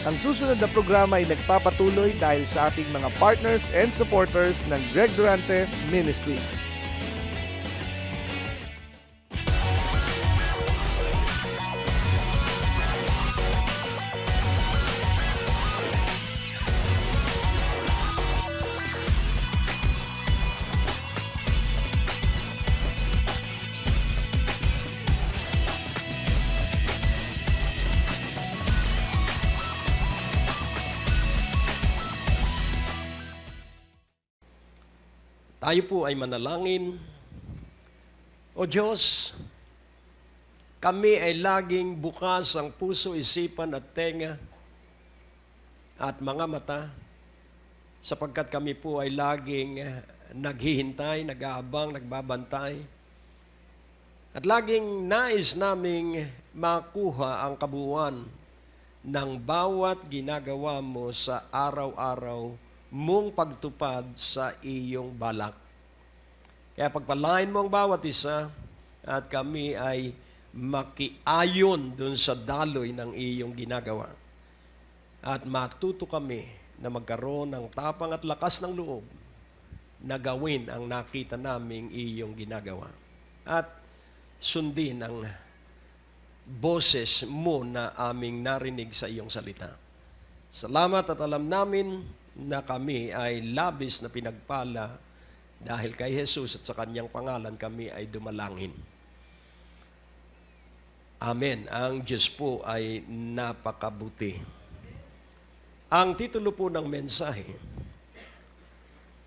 Ang susunod na programa ay nagpapatuloy dahil sa ating mga partners and supporters ng Greg Durante Ministry. Tayo po ay manalangin. O Diyos, kami ay laging bukas ang puso, isipan at tenga at mga mata sapagkat kami po ay laging naghihintay, nag-aabang, nagbabantay at laging nais naming makuha ang kabuuan ng bawat ginagawa mo sa araw-araw mong pagtupad sa iyong balak. Kaya pagpalain mo ang bawat isa at kami ay makiayon dun sa daloy ng iyong ginagawa. At matuto kami na magkaroon ng tapang at lakas ng loob na gawin ang nakita naming iyong ginagawa. At sundin ang boses mo na aming narinig sa iyong salita. Salamat at alam namin na kami ay labis na pinagpala dahil kay Jesus at sa kanyang pangalan kami ay dumalangin. Amen. Ang Diyos po ay napakabuti. Ang titulo po ng mensahe,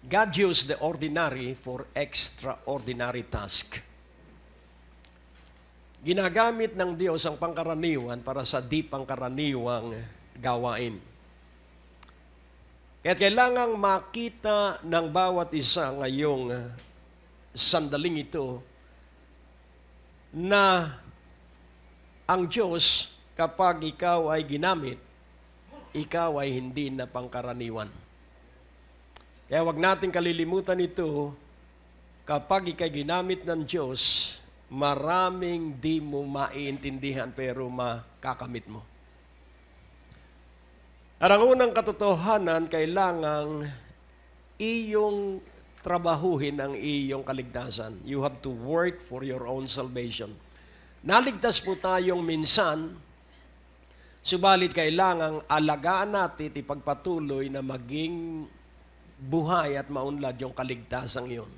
God used the ordinary for extraordinary task. Ginagamit ng Diyos ang pangkaraniwan para sa di pangkaraniwang gawain. Kaya kailangang makita ng bawat isa ngayong sandaling ito na ang Diyos, kapag ikaw ay ginamit, ikaw ay hindi na pangkaraniwan. Kaya wag nating kalilimutan ito, kapag ikay ginamit ng Diyos, maraming di mo maiintindihan pero makakamit mo. At ang unang katotohanan, kailangang iyong trabahuhin ang iyong kaligtasan. You have to work for your own salvation. Naligtas po tayong minsan, subalit kailangang alagaan natin ipagpatuloy na maging buhay at maunlad yung kaligtasang iyon.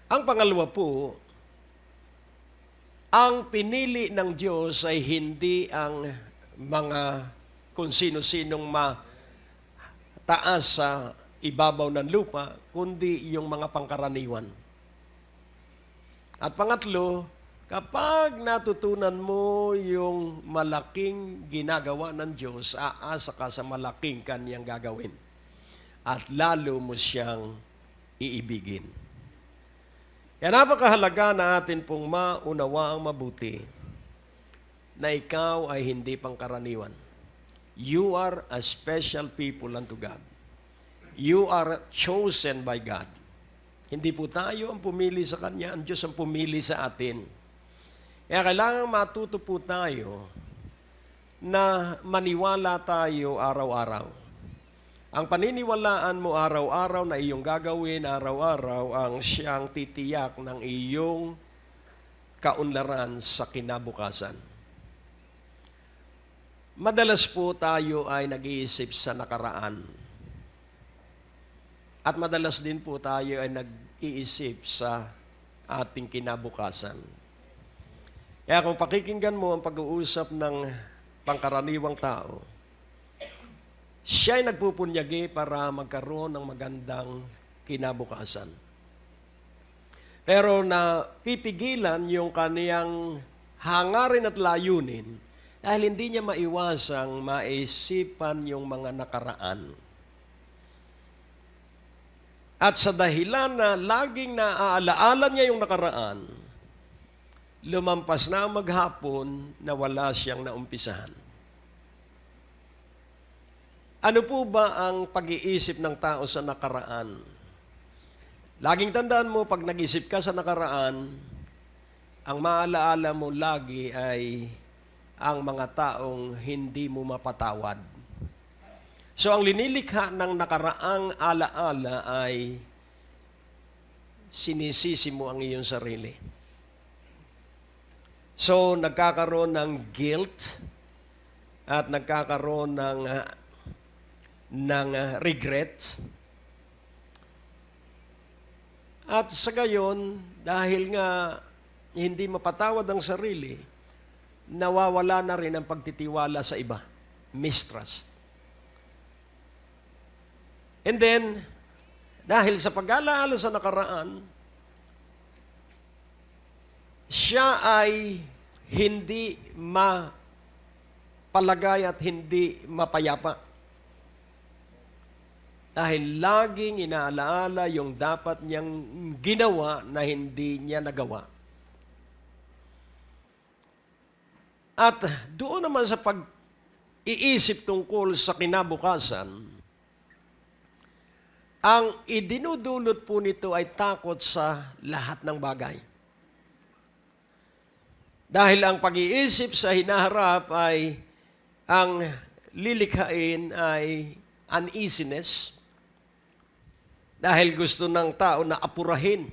Ang pangalawa po, ang pinili ng Diyos ay hindi ang mga kung sino-sinong mataas sa ibabaw ng lupa, kundi yung mga pangkaraniwan. At pangatlo, kapag natutunan mo yung malaking ginagawa ng Diyos, aasa ka sa malaking kanyang gagawin. At lalo mo siyang iibigin. Kaya napakahalaga na atin pong maunawa ang mabuti na ikaw ay hindi pangkaraniwan. You are a special people unto God. You are chosen by God. Hindi po tayo ang pumili sa Kanya, ang Diyos ang pumili sa atin. Kaya kailangan matuto po tayo na maniwala tayo araw-araw. Ang paniniwalaan mo araw-araw na iyong gagawin, araw-araw ang siyang titiyak ng iyong kaunlaran sa kinabukasan. Madalas po tayo ay nag-iisip sa nakaraan. At madalas din po tayo ay nag-iisip sa ating kinabukasan. Kaya kung pakikinggan mo ang pag-uusap ng pangkaraniwang tao, siya ay nagpupunyagi para magkaroon ng magandang kinabukasan. Pero napipigilan yung kaniyang hangarin at layunin dahil hindi niya maiwasang maisipan yung mga nakaraan. At sa dahilan na laging naaalaala niya yung nakaraan, lumampas na maghapon na wala siyang naumpisahan. Ano po ba ang pag-iisip ng tao sa nakaraan? Laging tandaan mo, pag nag-isip ka sa nakaraan, ang maalaala mo lagi ay ang mga taong hindi mo mapatawad. So ang linilikha ng nakaraang alaala ay sinisisi mo ang iyong sarili. So nagkakaroon ng guilt at nagkakaroon ng regret. At sa gayon, dahil nga hindi mapatawad ang sarili, nawawala na rin ang pagtitiwala sa iba. Mistrust. And then, dahil sa pag-alaala sa nakaraan, siya ay hindi mapalagay at hindi mapayapa. Dahil laging inaalaala yung dapat niyang ginawa na hindi niya nagawa. At doon naman sa pag-iisip tungkol sa kinabukasan, ang idinudulot po nito ay takot sa lahat ng bagay. Dahil ang pag-iisip sa hinaharap ay ang lilikhain ay uneasiness. Dahil gusto ng tao na apurahin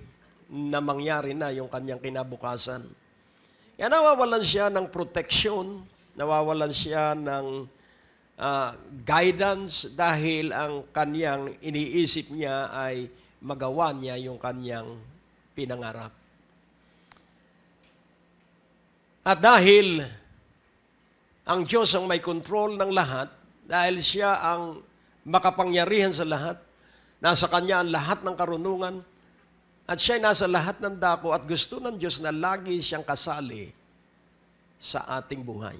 na mangyari na yung kanyang kinabukasan. Kaya nawawalan siya ng proteksyon, nawawalan siya ng guidance dahil ang kanyang iniisip niya ay magawa niya yung kanyang pinangarap. At dahil ang Diyos ang may control ng lahat, dahil siya ang makapangyarihan sa lahat, nasa Kanya ang lahat ng karunungan, at siya ay nasa lahat ng dako at gusto ng Diyos na lagi siyang kasali sa ating buhay.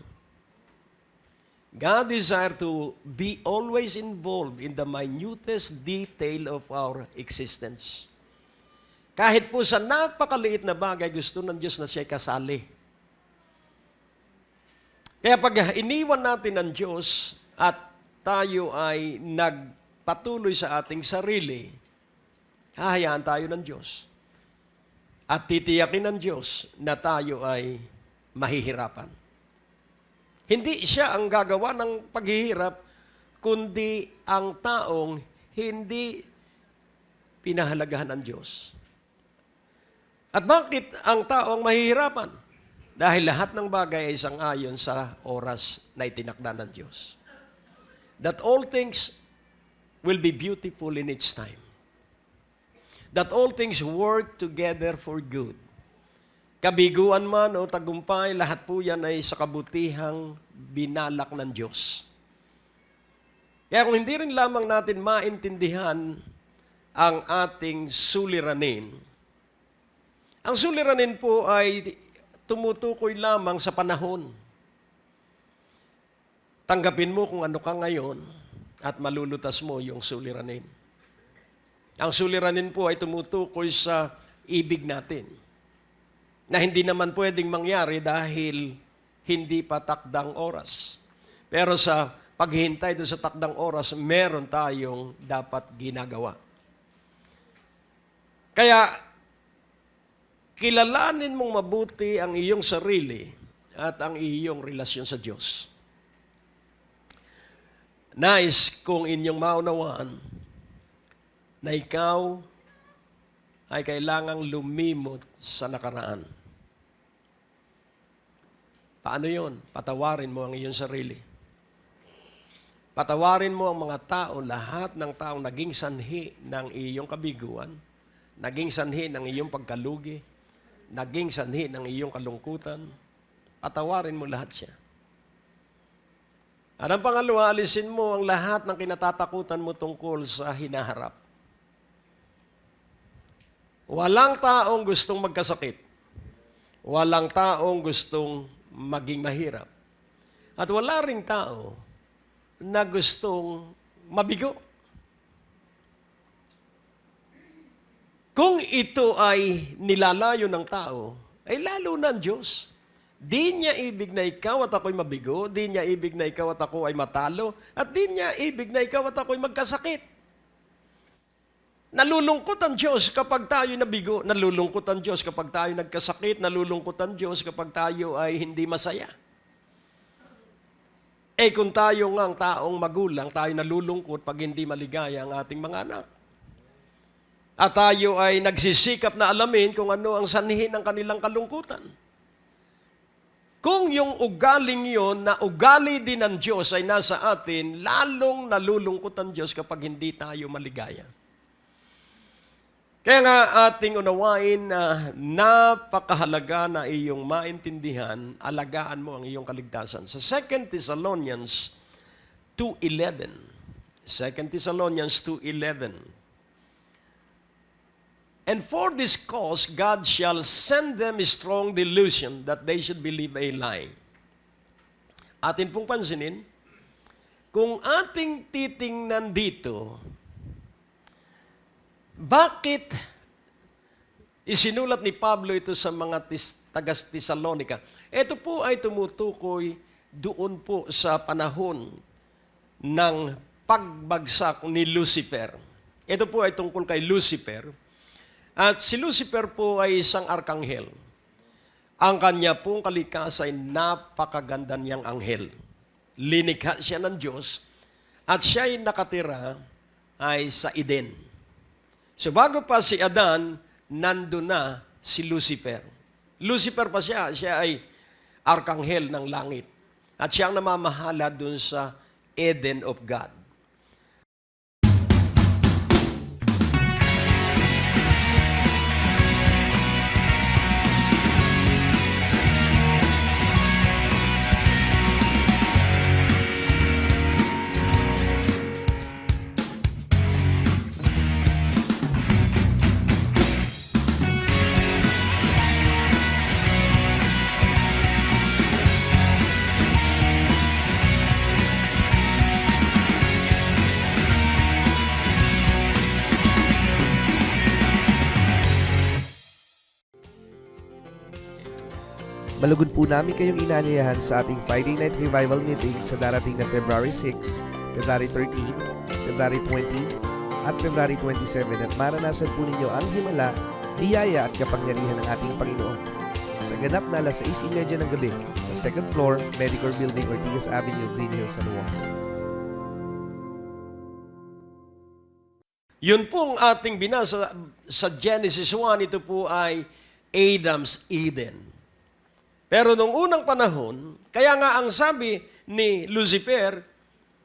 God desires to be always involved in the minutest detail of our existence. Kahit po sa napakaliit na bagay, gusto ng Diyos na siya'y kasali. Kaya pag iniwan natin ang Diyos at tayo ay nagpatuloy sa ating sarili, hahayaan tayo ng Diyos. At titiyakin ng Diyos na tayo ay mahihirapan. Hindi siya ang gagawa ng paghihirap, kundi ang taong hindi pinahalagahan ng Diyos. At bakit ang taong mahihirapan? Dahil lahat ng bagay ay sang-ayon sa oras na itinakda ng Diyos. That all things will be beautiful in its time. That all things work together for good. Kabiguan man o tagumpay, lahat po yan ay sa kabutihang binalak ng Diyos. Kaya kung hindi rin lamang natin maintindihan ang ating suliranin, ang suliranin po ay tumutukoy lamang sa panahon. Tanggapin mo kung ano ka ngayon at malulutas mo yung suliranin. Ang suliranin po ay tumutukoy sa ibig natin, na hindi naman pwedeng mangyari dahil hindi pa takdang oras. Pero sa paghihintay doon sa takdang oras, meron tayong dapat ginagawa. Kaya, kilalanin mong mabuti ang iyong sarili at ang iyong relasyon sa Diyos. Nais kong inyong maunawaan na ikaw ay kailangang lumimot sa nakaraan. Paano yun? Patawarin mo ang iyong sarili. Patawarin mo ang mga tao, lahat ng taong naging sanhi ng iyong kabiguan, naging sanhi ng iyong pagkalugi, naging sanhi ng iyong kalungkutan. Patawarin mo lahat siya. At ang pangalawa, alisin mo ang lahat ng kinatatakutan mo tungkol sa hinaharap. Walang taong gustong magkasakit. Walang taong gustong maging mahirap. At wala ring tao na gustong mabigo. Kung ito ay nilalayo ng tao, ay lalo na ang Diyos. Di niya ibig na ikaw at ako'y mabigo, di niya ibig na ikaw at ako ay matalo, at di niya ibig na ikaw at ako'y magkasakit. Nalulungkot ang Diyos kapag tayo nabigo. Nalulungkot ang Diyos kapag tayo nagkasakit. Nalulungkot ang Diyos kapag tayo ay hindi masaya. Kung tayo nga ang taong magulang, tayo nalulungkot pag hindi maligaya ang ating mga anak. At tayo ay nagsisikap na alamin kung ano ang sanhi ng kanilang kalungkutan. Kung yung ugaling yon na ugali din ng Diyos ay nasa atin, lalong nalulungkot ang Diyos kapag hindi tayo maligaya. Kaya nga ating unawain na napakahalaga na iyong maintindihan, alagaan mo ang iyong kaligtasan. Sa 2 Thessalonians 2:11, 2 Thessalonians 2:11, "And for this cause God shall send them a strong delusion that they should believe a lie." Atin pong pansinin, kung ating titingnan dito, bakit isinulat ni Pablo ito sa mga taga-Tesalonica? Ito po ay tumutukoy doon po sa panahon ng pagbagsak ni Lucifer. Ito po ay tungkol kay Lucifer. At si Lucifer po ay isang arkanghel. Ang kanya pong kalikas ay napakaganda niyang anghel. Linikha siya ng Diyos at siya ay nakatira ay sa Eden. So bago pa si Adan, nandun na si Lucifer. Lucifer pa siya ay arkanghel ng langit. At siya ang namamahala dun sa Eden of God. Malugod po namin kayong inanyayahan sa ating Friday Night Revival Meeting sa darating na February 6, February 13, February 20, at February 27 at maranasan po ninyo ang himala, biyaya at kapangyarihan ng ating Panginoon. Sa ganap na alas 6:30 ng gabi sa 2nd floor, Medicor Building, Ortigas Avenue, Green Hills, San Juan. Yun pong ating binasa sa Genesis 1, ito po ay Adam's Eden. Pero nung unang panahon, kaya nga ang sabi ni Lucifer,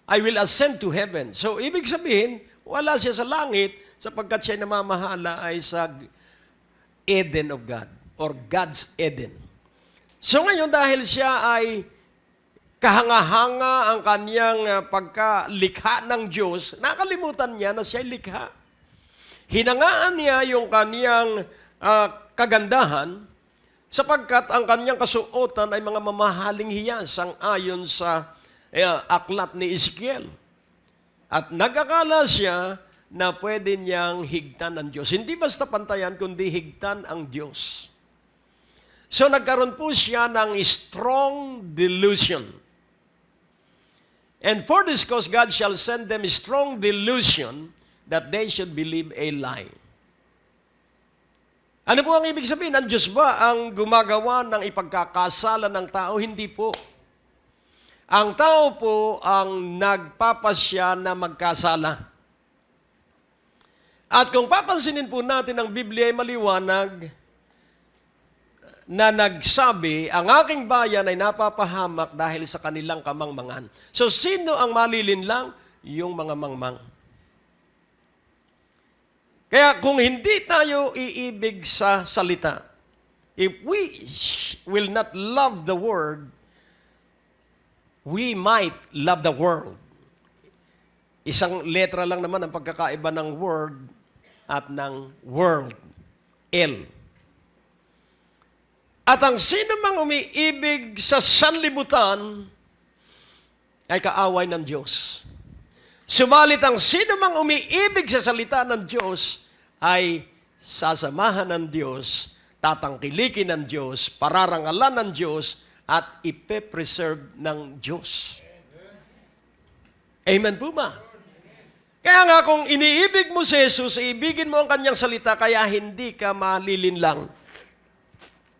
I will ascend to heaven. So, ibig sabihin, wala siya sa langit sapagkat siya namamahala ay sa Eden of God or God's Eden. So ngayon, dahil siya ay kahanga-hanga ang kanyang pagkalikha ng Diyos, nakalimutan niya na siya'y likha. Hinangaan niya yung kanyang kagandahan, sapagkat ang kanyang kasuotan ay mga mamahaling hiyas ang ayon sa aklat ni Ezekiel. At nagkakala siya na pwede niyang higtan ang Diyos. Hindi basta pantayan, kundi higtan ang Diyos. So nagkaroon po siya ng strong delusion. And for this cause, God shall send them a strong delusion that they should believe a lie. Ano po ang ibig sabihin? Ang Diyos ba ang gumagawa ng ipagkakasala ng tao? Hindi po. Ang tao po ang nagpapasya na magkasala. At kung papansinin po natin, ang Biblia ay maliwanag na nagsabi, ang aking bayan ay napapahamak dahil sa kanilang kamangmangan. So, sino ang malilinlang? Yung mga mangmang. Kaya kung hindi tayo iibig sa salita, if we will not love the Word, we might love the world. Isang letra lang naman ang pagkakaiba ng Word at ng world. L. At ang sino mang umiibig sa sanlibutan ay kaaway ng Diyos. Subalit ang sino mang umiibig sa salita ng Diyos ay sasamahan ng Diyos, tatangkilikin ng Diyos, pararangalan ng Diyos, at ipe-preserve ng Diyos. Amen po ba? Kaya nga kung iniibig mo si Jesus, iibigin mo ang kanyang salita, kaya hindi ka malilinlang.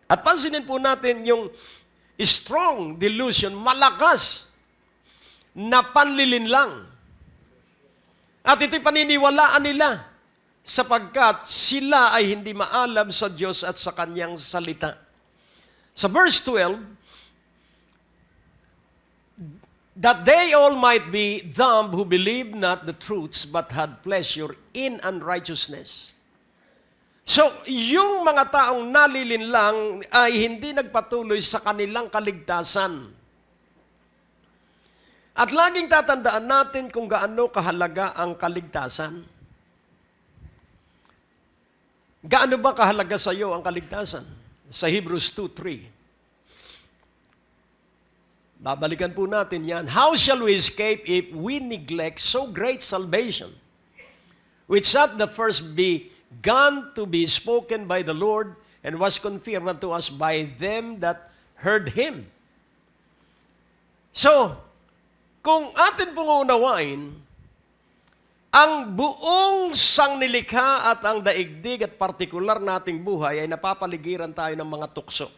At pansinin po natin yung strong delusion, malakas na panlilinlang. At ito'y paniniwalaan nila sapagkat sila ay hindi maalam sa Diyos at sa Kanyang salita. Sa verse 12, that they all might be dumb who believed not the truths but had pleasure in unrighteousness. So, yung mga taong nalilinlang ay hindi nagpatuloy sa kanilang kaligtasan. At laging tatandaan natin kung gaano kahalaga ang kaligtasan. Gaano ba kahalaga sa iyo ang kaligtasan? Sa Hebrews 2:3. Babalikan po natin yan. How shall we escape if we neglect so great salvation, which at the first began to be spoken by the Lord and was confirmed unto us by them that heard Him? So, kung atin pong unawain, ang buong sangnilikha at ang daigdig at partikular nating buhay ay napapaligiran tayo ng mga tukso.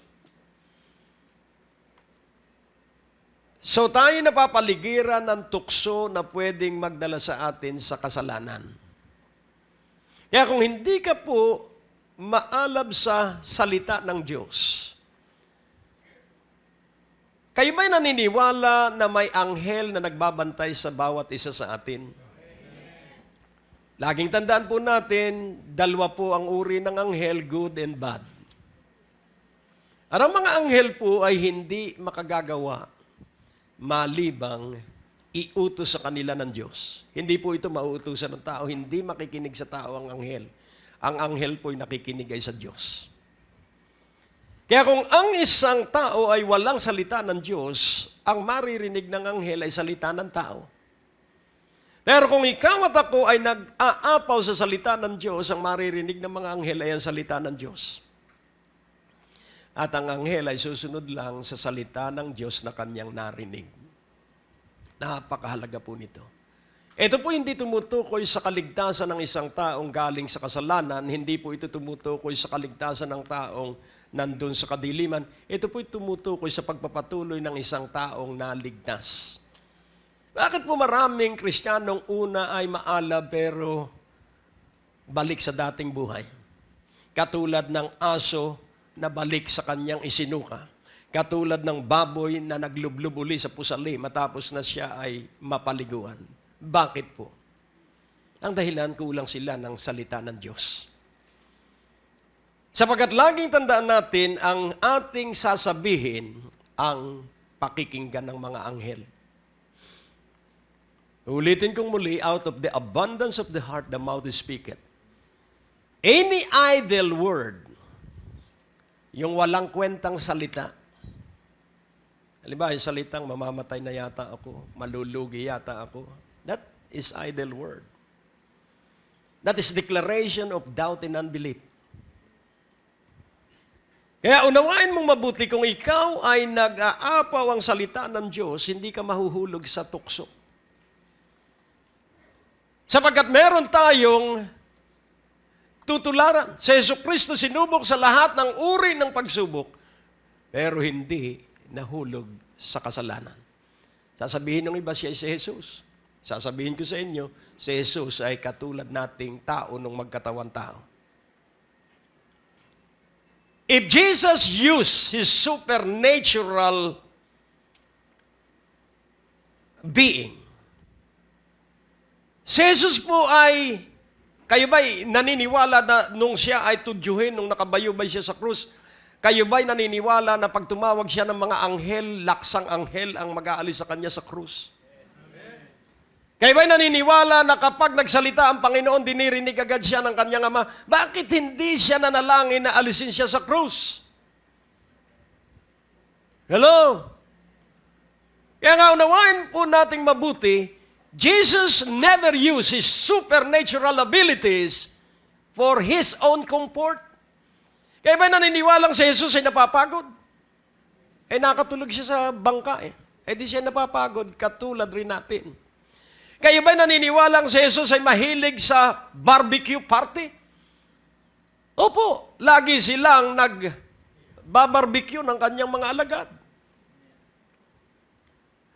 So tayo napapaligiran ng tukso na pwedeng magdala sa atin sa kasalanan. Kaya kung hindi ka po maalab sa salita ng Diyos, kayo ba'y naniniwala na may anghel na nagbabantay sa bawat isa sa atin? Laging tandaan po natin, dalawa po ang uri ng anghel, good and bad. At ang mga anghel po ay hindi makagagawa malibang iutos sa kanila ng Diyos. Hindi po ito mauutusan ng tao, hindi makikinig sa tao ang anghel. Ang anghel po ay nakikinig ay sa Diyos. Kaya kung ang isang tao ay walang salita ng Diyos, ang maririnig ng anghel ay salita ng tao. Pero kung ikaw at ako ay nag-aapaw sa salita ng Diyos, ang maririnig ng mga anghel ay ang salita ng Diyos. At ang anghel ay susunod lang sa salita ng Diyos na kanyang narinig. Napakahalaga po nito. Ito po hindi tumutukoy sa kaligtasan ng isang taong galing sa kasalanan, hindi po ito tumutukoy sa kaligtasan ng taong nandun sa kadiliman. Ito po tumutukoy sa pagpapatuloy ng isang taong naligtas. Bakit po maraming Kristiyanong una ay maalab pero balik sa dating buhay? Katulad ng aso na balik sa kanyang isinuka. Katulad ng baboy na naglublub uli sa pusali matapos na siya ay mapaliguan. Bakit po? Ang dahilan, kulang sila ng salita ng Diyos. Sapagkat laging tandaan natin, ang ating sasabihin ang pakikinggan ng mga anghel. Ulitin kong muli, out of the abundance of the heart, the mouth speaketh. Any idle word, yung walang kwentang salita. Halimbawa, yung salitang mamamatay na yata ako, malulugi yata ako. That is idle word. That is declaration of doubt and unbelief. Kaya unawain mong mabuti kung ikaw ay nag-aapaw ang salita ng Diyos, hindi ka mahuhulog sa tukso. Sapagkat meron tayong tutularan. Si Jesucristo sinubok sa lahat ng uri ng pagsubok, pero hindi nahulog sa kasalanan. Sasabihin ng iba siya si Jesus. Sasabihin ko sa inyo, si Jesus ay katulad nating tao nung magkatawan tao. If Jesus used His supernatural being, si Jesus po ay, kayo ba'y naniniwala na nung siya ay tudyuhin, nung nakabayubay siya sa krus, kayo ba'y naniniwala na pag tumawag siya ng mga anghel, laksang anghel ang mag-aalis sa kanya sa krus? Kayo ba'y naniniwala na kapag nagsalita ang Panginoon, dinirinig agad siya ng kanyang ama? Bakit hindi siya nanalangin na alisin siya sa krus? Hello? Kaya nga unawain po nating mabuti, Jesus never used His supernatural abilities for His own comfort. Kaya ba'y naniniwalang si Jesus ay napapagod? Nakatulog siya sa bangka di siya napapagod, katulad rin natin. Kayo ba'y naniniwalang si Jesus ay mahilig sa barbecue party? Opo, lagi silang nag-barbecue ng kanyang mga alagad.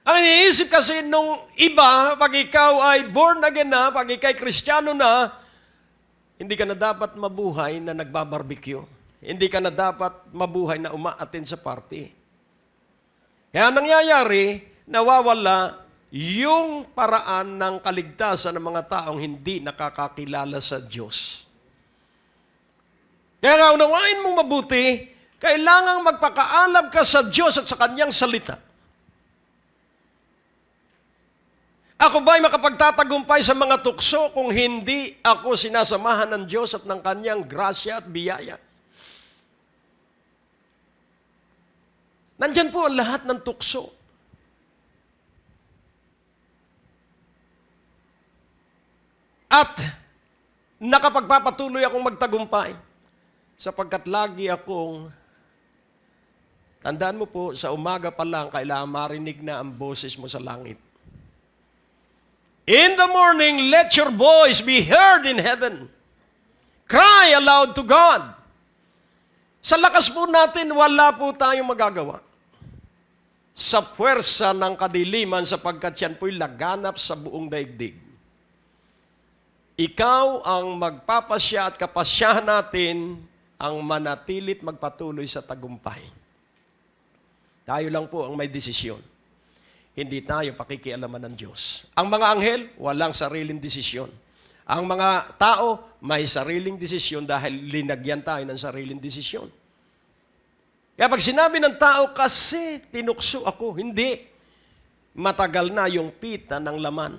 Ang iniisip kasi nung iba, pag ikaw ay born again na, pag ikaw ay Kristiyano na, hindi ka na dapat mabuhay na nagbabarbecue. Hindi ka na dapat mabuhay na umaattend sa party. Kaya nangyayari, nawawala yung paraan ng kaligtasan ng mga taong hindi nakakakilala sa Diyos. Kaya nga, unawain mong mabuti, kailangang magpakaalam ka sa Diyos at sa Kanyang salita. Ako ba'y makapagtatagumpay sa mga tukso kung hindi ako sinasamahan ng Diyos at ng Kanyang grasya at biyaya? Nandyan po ang lahat ng tukso. At nakapagpapatuloy akong magtagumpay sapagkat lagi akong, tandaan mo po, sa umaga pa lang, kailangan marinig na ang boses mo sa langit. In the morning, let your voice be heard in heaven. Cry aloud to God. Sa lakas po natin, wala po tayong magagawa. Sa puwersa ng kadiliman sapagkat yan po'y laganap sa buong daigdig. Ikaw ang magpapasya at kapasyahan natin ang manatilit magpatuloy sa tagumpay. Tayo lang po ang may desisyon. Hindi tayo pakikialaman ng Diyos. Ang mga anghel, walang sariling desisyon. Ang mga tao, may sariling desisyon dahil linagyan tayo ng sariling desisyon. Kaya pag sinabi ng tao, kasi tinukso ako, hindi. Matagal na yung pita ng laman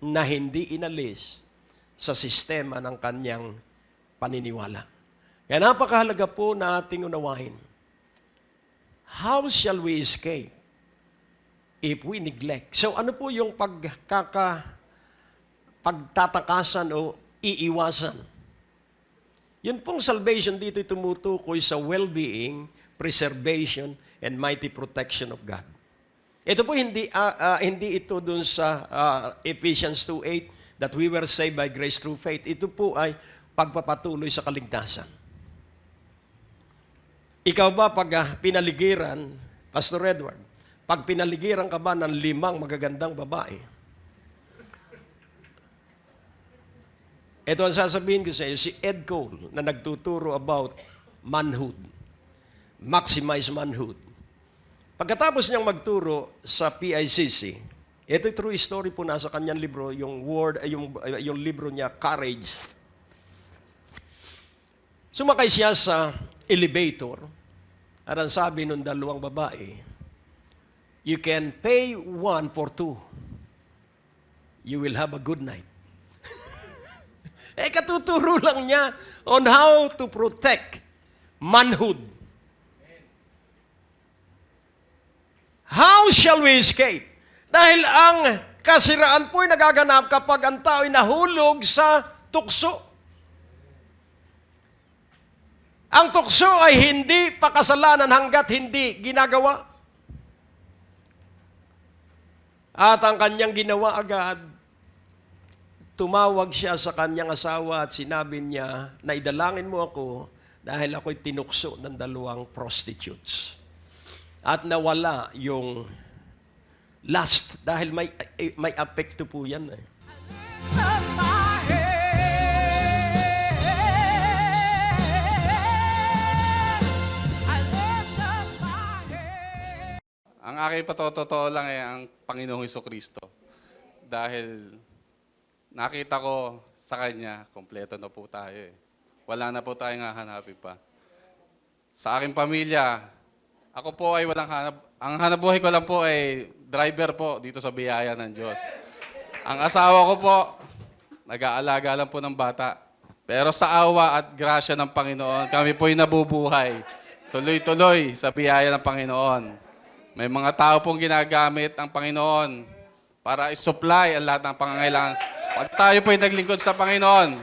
na hindi inalis sa sistema ng kanyang paniniwala. Kaya napakahalaga po na ating unawahin. How shall we escape if we neglect? So ano po yung pagtatakasan o iiwasan? Yun pong salvation dito ay tumutukoy sa well-being, preservation, and mighty protection of God. Ito po hindi ito dun sa Ephesians 2:8 that we were saved by grace through faith. Ito po ay pagpapatuloy sa kaligtasan. Ikaw ba pag pinaligiran, Pastor Edward, pag pinaligiran ka ba ng 5 magagandang babae, ito ang sasabihin ko sa iyo, si Ed Cole na nagtuturo about manhood, maximize manhood. Pagkatapos niyang magturo sa PICC, ito true story po nasa kanyang libro, yung libro niya, Courage. Sumakay siya sa elevator at ang sabi ng 2 babae, you can pay 1 for 2. You will have a good night. Katuturo lang niya on how to protect manhood. How shall we escape? Dahil ang kasiraan po ay nagaganap kapag ang tao ay nahulog sa tukso. Ang tukso ay hindi pakasalanan hanggat hindi ginagawa. At ang kanyang ginawa agad, tumawag siya sa kanyang asawa at sinabi niya, na idalangin mo ako dahil ako'y tinukso ng 2 prostitutes. At nawala yung lust dahil may apekto po yan. Ang aking patotoo lang ay ang Panginoong Hesukristo. Dahil nakita ko sa Kanya, kompleto na po tayo eh. Wala na po tayong hahanapin pa. Sa aking pamilya, ako po ay walang hanap. Ang hanap buhay ko lang po ay driver po dito sa biyaya ng Diyos. Ang asawa ko po, nag-aalaga lang po ng bata. Pero sa awa at grasya ng Panginoon, kami po ay nabubuhay. Tuloy-tuloy sa biyaya ng Panginoon. May mga tao pong ginagamit ang Panginoon para i-supply ang lahat ng pangangailangan. Pag tayo po ay naglingkod sa Panginoon,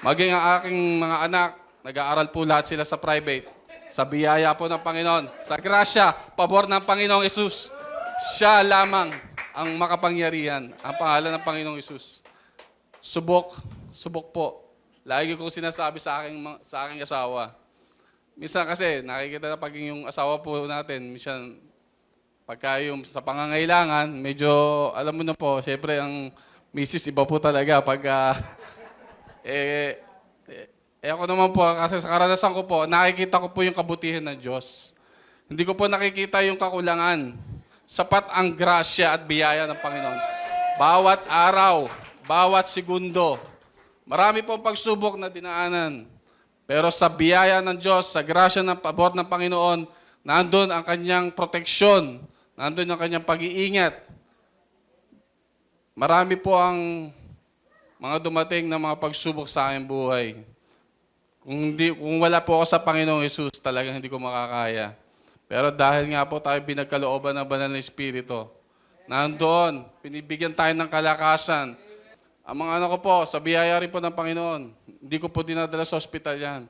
maging ang aking mga anak, nag-aaral po lahat sila sa private. Sa biyaya po ng Panginoon, sa grasya, pabor ng Panginoong Yesus, siya lamang ang makapangyarihan, ang pangalan ng Panginoong Yesus. Subok po. Lagi kong sinasabi sa aking asawa. Minsan kasi, nakikita na pag yung asawa po natin, minsan, Pagka yung sa pangangailangan, medyo, alam mo na po, syempre ang misis iba po talaga. Pagka, ako naman po, kasi sa karanasan ko po, nakikita ko po yung kabutihan ng Diyos. Hindi ko po nakikita yung kakulangan. Sapat ang grasya at biyaya ng Panginoon. Bawat araw, bawat segundo, marami pong pagsubok na dinaanan. Pero sa biyaya ng Diyos, sa grasya ng pabor ng Panginoon, nandun ang kanyang proteksyon, nandun ang kanyang pag-iingat. Marami po ang mga dumating na mga pagsubok sa aking buhay. Kung wala po ako sa Panginoong Hesus, talagang hindi ko makakaya. Pero dahil nga po tayo binagkalooban ng banal na Espiritu, nandoon, pinibigyan tayo ng kalakasan. Ang mga anak ko po, sa biyaya rin po ng Panginoon, hindi ko po dinadala sa ospital yan.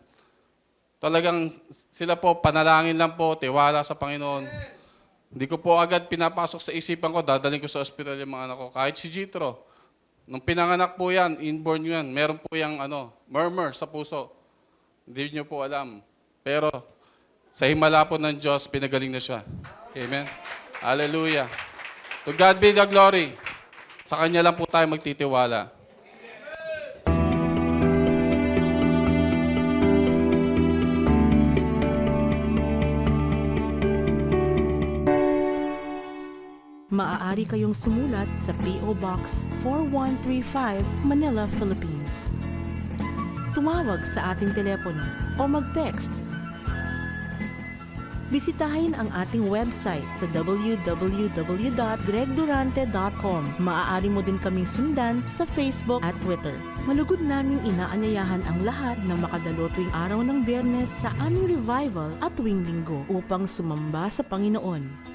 Talagang sila po, panalangin lang po, tiwala sa Panginoon. Hindi ko po agad pinapasok sa isipan ko, dadaling ko sa ospital yung mga anak ko. Kahit si Jitro, nung pinanganak po yan, inborn yan, meron po yung murmur sa puso. Hindi niyo po alam. Pero sa himala po ng Diyos, pinagaling na siya. Amen? Hallelujah. To God be the glory. Sa Kanya lang po tayo magtitiwala. Maaari kayong sumulat sa P.O. Box 4135, Manila, Philippines. Tumawag sa ating telepono o mag-text. Bisitahin ang ating website sa www.gregdurante.com. Maaari mo din kaming sundan sa Facebook at Twitter. Malugod naming inaanyayahan ang lahat na makadalo tuwing araw ng Biyernes sa aming revival at tuwing linggo upang sumamba sa Panginoon.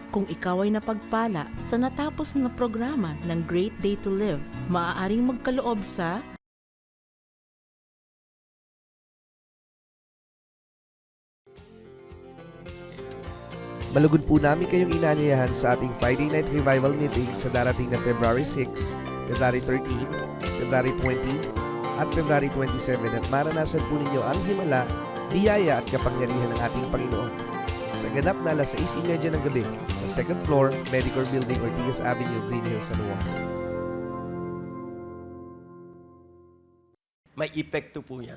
Kung ikaw ay napagpala sa natapos na programa ng Great Day to Live, maaaring magkaloob sa Malugod po namin kayong inaanyayahan sa ating Friday Night Revival Meeting sa darating na February 6, February 13, February 20, at February 27 at maranasan po ninyo ang himala, biyaya at kapangyarihan ng ating Panginoon. Sa ganap na alas 6:30 ng gabi sa 2nd floor, Medicor Building, Ortigas Avenue, Green Hills, San Juan. May epekto po yan.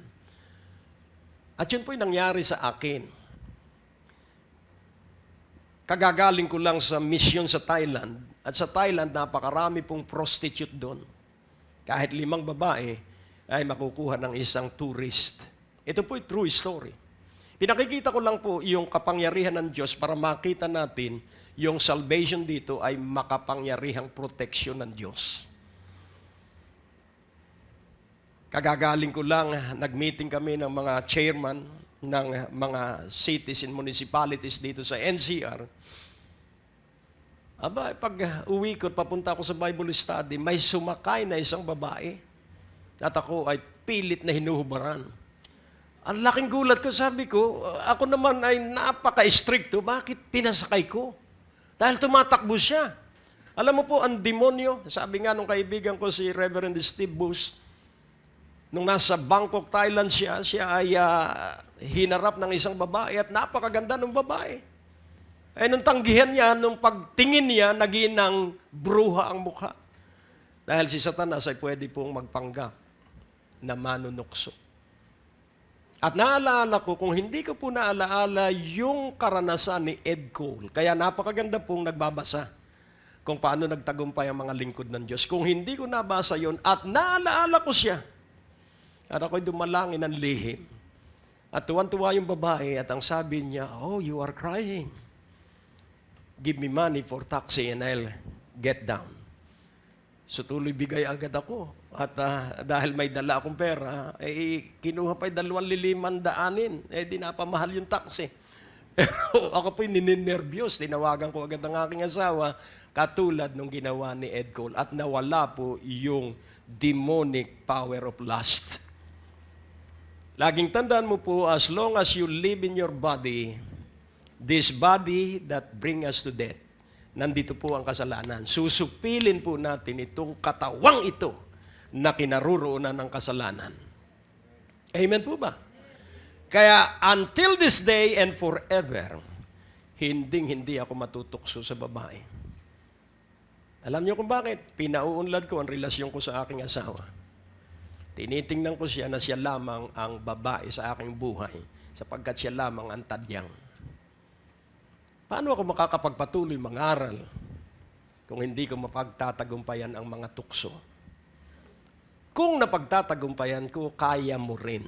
At yun po yung nangyari sa akin. Kagagaling ko lang sa mission sa Thailand. At sa Thailand, napakarami pong prostitute doon. Kahit 5 babae ay makukuha ng isang tourist. Ito po yung true story. Pinakikita ko lang po yung kapangyarihan ng Diyos para makita natin yung salvation dito ay makapangyarihang proteksyon ng Diyos. Kagagaling ko lang, nag-meeting kami ng mga chairman ng mga cities and municipalities dito sa NCR. Aba, pag uwi ko at papunta ako sa Bible study, may sumakay na isang babae at ako ay pilit na hinuhubaran. Ang laking gulat ko, sabi ko, ako naman ay napaka-stricto, bakit pinasakay ko? Dahil tumatakbo siya. Alam mo po, ang demonyo, sabi nga nung kaibigan ko si Reverend Steve Bush, nung nasa Bangkok, Thailand siya ay hinarap ng isang babae at napakaganda ng babae. Ay nung tanggihan niya, nung pagtingin niya, naginang bruha ang mukha. Dahil si Satanas ay pwede pong magpanggap na manunukso. At naalala ko, kung hindi ko po naalaala yung karanasan ni Ed Cole, kaya napakaganda pong nagbabasa kung paano nagtagumpay ang mga lingkod ng Diyos. Kung hindi ko nabasa yon at naalaala ko siya, at ako'y dumalangin ng lihim. At tuwan-tuwa yung babae at ang sabi niya, "Oh, you are crying. Give me money for taxi and I'll get down." So tuloy bigay agad ako. At dahil may dala akong pera, kinuha pa yung 2,500. Di napamahal yung taxi. Pero ako po'y nininervyos. Tinawagan ko agad ang aking asawa, katulad nung ginawa ni Ed Cole. At nawala po yung demonic power of lust. Laging tandaan mo po, as long as you live in your body, this body that bring us to death, nandito po ang kasalanan. Susupilin po natin itong katawang ito na kinaruroonan ng kasalanan. Amen po ba? Kaya until this day and forever, hindi ako matutukso sa babae. Alam niyo kung bakit? Pinauunlad ko ang relasyon ko sa aking asawa. Tinitingnan ko siya na siya lamang ang babae sa aking buhay sapagkat siya lamang ang tadyang. Paano ako makakapagpatuloy mangaral kung hindi ko mapagtatagumpayan ang mga tukso? Kung napagtatagumpayan ko, kaya mo rin.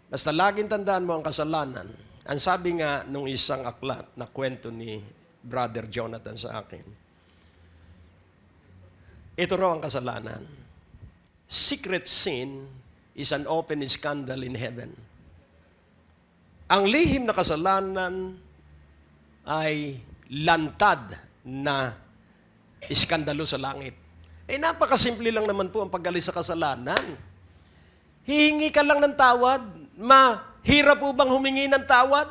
Basta laging tandaan mo ang kasalanan. Ang sabi nga nung isang aklat na kwento ni Brother Jonathan sa akin, ito raw ang kasalanan. Secret sin is an open scandal in heaven. Ang lihim na kasalanan ay lantad na iskandalo sa langit. Napakasimple lang naman po ang pag-alis sa kasalanan. Hihingi ka lang ng tawad. Mahirap po bang humingi ng tawad?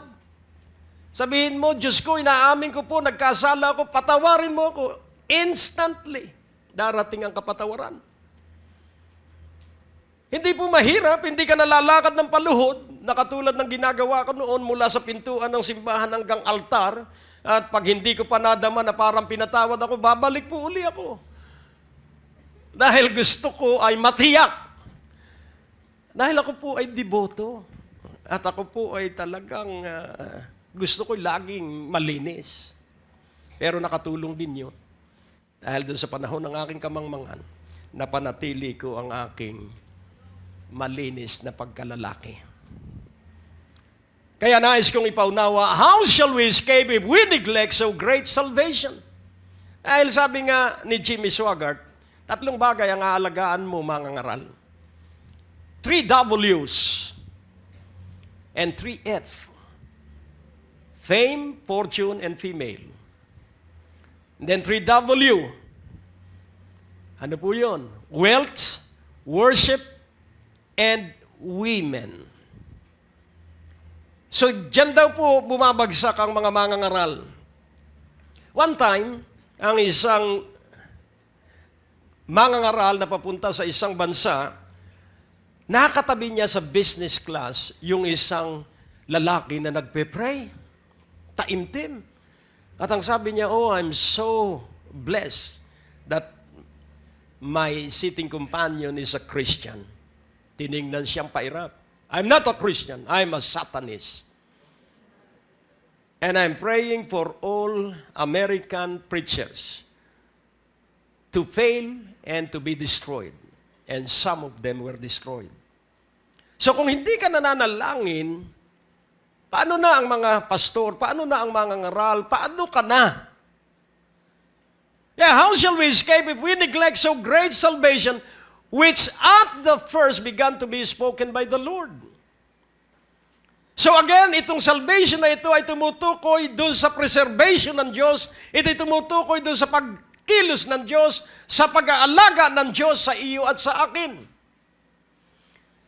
Sabihin mo, Diyos ko, inaamin ko po, nagkasala ako, patawarin mo ako. Instantly, darating ang kapatawaran. Hindi po mahirap, hindi ka nalalakad ng paluhod, na katulad ng ginagawa ko noon mula sa pintuan ng simbahan hanggang altar, at pag hindi ko pa nadama na parang pinatawad ako, babalik po uli ako. Dahil gusto ko ay matiyak. Dahil ako po ay deboto. At ako po ay talagang gusto ko laging malinis. Pero nakatulong din yun. Dahil doon sa panahon ng aking kamangmangan, napanatili ko ang aking malinis na pagkalalaki. Kaya nais kong ipaunawa, how shall we escape if we neglect so great salvation? Dahil sabi nga ni Jimmy Swaggart, 3 bagay ang aalagaan mo, mga ngaral. 3 W's and 3 F. Fame, fortune, and female. And then 3 W. Ano po yun? Wealth, worship, and women. So, dyan daw po bumabagsak ang mga mangangaral. One time, ang isang mangangaral na papunta sa isang bansa, nakatabi niya sa business class yung isang lalaki na nagpe-pray. Taimtim. At ang sabi niya, oh, I'm so blessed that my sitting companion is a Christian. Tiningnan siyang pairap. I'm not a Christian. I'm a Satanist. And I'm praying for all American preachers to fail and to be destroyed. And some of them were destroyed. So kung hindi ka nananalangin, paano na ang mga pastor? Paano na ang mga ngaral? Paano ka na? Yeah, how shall we escape if we neglect so great salvation, which at the first began to be spoken by the Lord? So again, itong salvation na ito ay tumutukoy doon sa preservation ng Diyos. Ito ay tumutukoy doon sa pagkilos ng Diyos, sa pag-aalaga ng Diyos sa iyo at sa akin.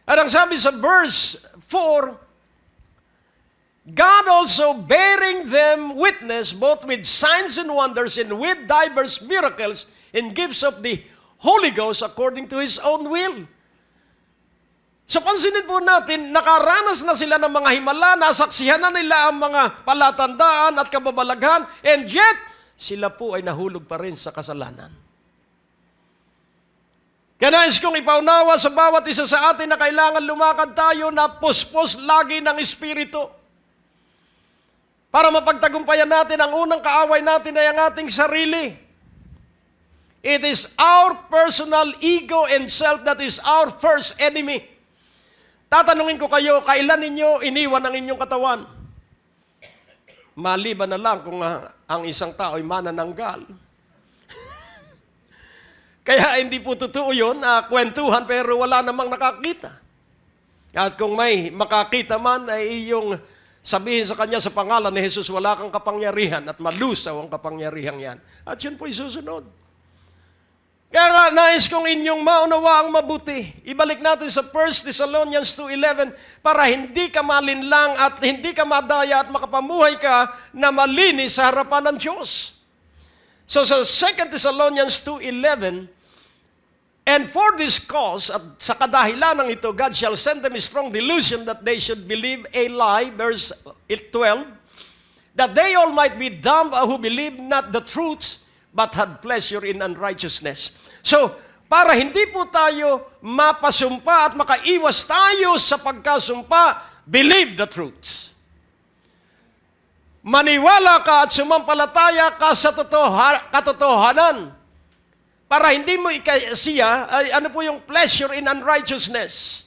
At ang sabi sa verse 4, God also bearing them witness both with signs and wonders and with diverse miracles and gifts of the Holy Ghost according to His own will. So pansinin po natin, nakaranas na sila ng mga himala, nasaksihan na nila ang mga palatandaan at kababalaghan, and yet, sila po ay nahulog pa rin sa kasalanan. Kaya nais kong ipaunawa sa bawat isa sa atin na kailangan lumakad tayo na puspos lagi ng Espiritu. Para mapagtagumpayan natin, ang unang kaaway natin ay ang ating sarili. It is our personal ego and self that is our first enemy. Tatanungin ko kayo, kailan ninyo iniwan ang inyong katawan? Maliban na lang kung ang isang tao ay manananggal. Kaya hindi po totoo yun, kwentuhan, pero wala namang nakakita. At kung may makakita man, ay iyong sabihin sa kanya sa pangalan ni Jesus, wala kang kapangyarihan at malusaw ang kapangyarihan yan. At yun po isusunod. Kaya nga, nais kong inyong maunawa ang mabuti. Ibalik natin sa 1 Thessalonians 2:11 para hindi ka malinlang at hindi ka madaya at makapamuhay ka na malinis sa harapan ng Diyos. So sa 2 Thessalonians 2:11, and for this cause, at sa kadahilan ng ito, God shall send them a strong delusion that they should believe a lie, verse 12, that they all might be dumb who believe not the truths, but had pleasure in unrighteousness. So, para hindi po tayo mapasumpa at makaiwas tayo sa pagkasumpa, believe the truths. Maniwala ka at sumampalataya ka sa katotohanan para hindi mo ikasiya ay ano po yung pleasure in unrighteousness.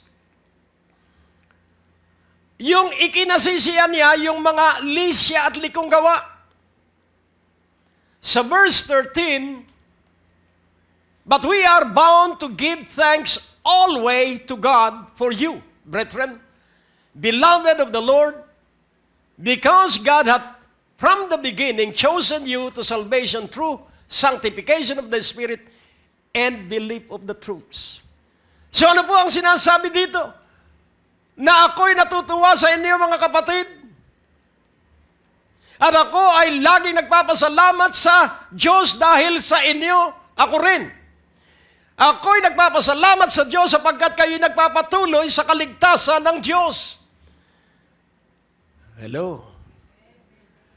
Yung ikinasisiya niya yung mga lisya at likong gawa. Sa verse 13, but we are bound to give thanks always to God for you, brethren, beloved of the Lord, because God hath from the beginning chosen you to salvation through sanctification of the Spirit and belief of the truths. So ano po ang sinasabi dito? Na ako'y natutuwa sa inyo mga kapatid. At ako ay laging nagpapasalamat sa Diyos dahil sa inyo, ako rin. Ako'y nagpapasalamat sa Diyos sapagkat kayo nagpapatuloy sa kaligtasan ng Diyos. Hello.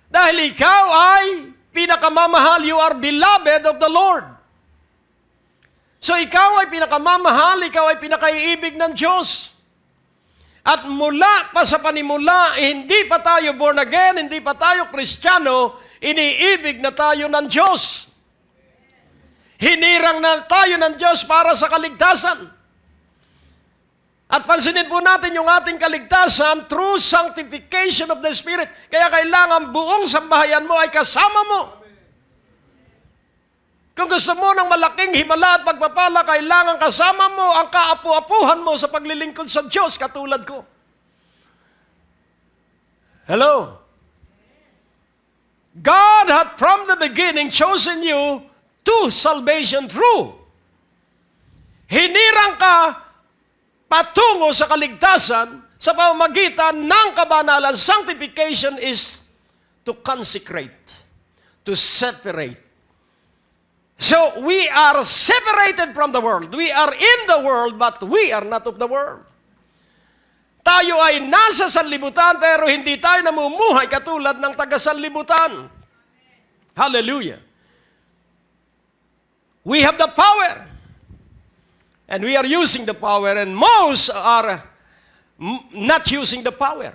Dahil ikaw ay pinakamamahal, you are beloved of the Lord. So ikaw ay pinakamamahal, ikaw ay pinakaiibig ng Diyos. At mula pa sa panimula, hindi pa tayo born again, hindi pa tayo Kristiyano, iniibig na tayo ng Diyos. Hinirang na tayo ng Diyos para sa kaligtasan. At pansinin po natin yung ating kaligtasan through sanctification of the Spirit. Kaya kailangan buong sambahayan mo ay kasama mo. Kung gusto mo ng malaking himala at pagpapala, kailangan kasama mo ang kaapu-apuhan mo sa paglilingkod sa Diyos katulad ko. Hello? God had from the beginning chosen you to salvation through. Hinirang ka patungo sa kaligtasan sa pamamagitan ng kabanalan. Sanctification is to consecrate, to separate. So, we are separated from the world. We are in the world, but we are not of the world. Tayo ay nasa sanlibutan, pero hindi tayo namumuhay katulad ng taga-sanlibutan. Hallelujah. We have the power. And we are using the power, and most are not using the power.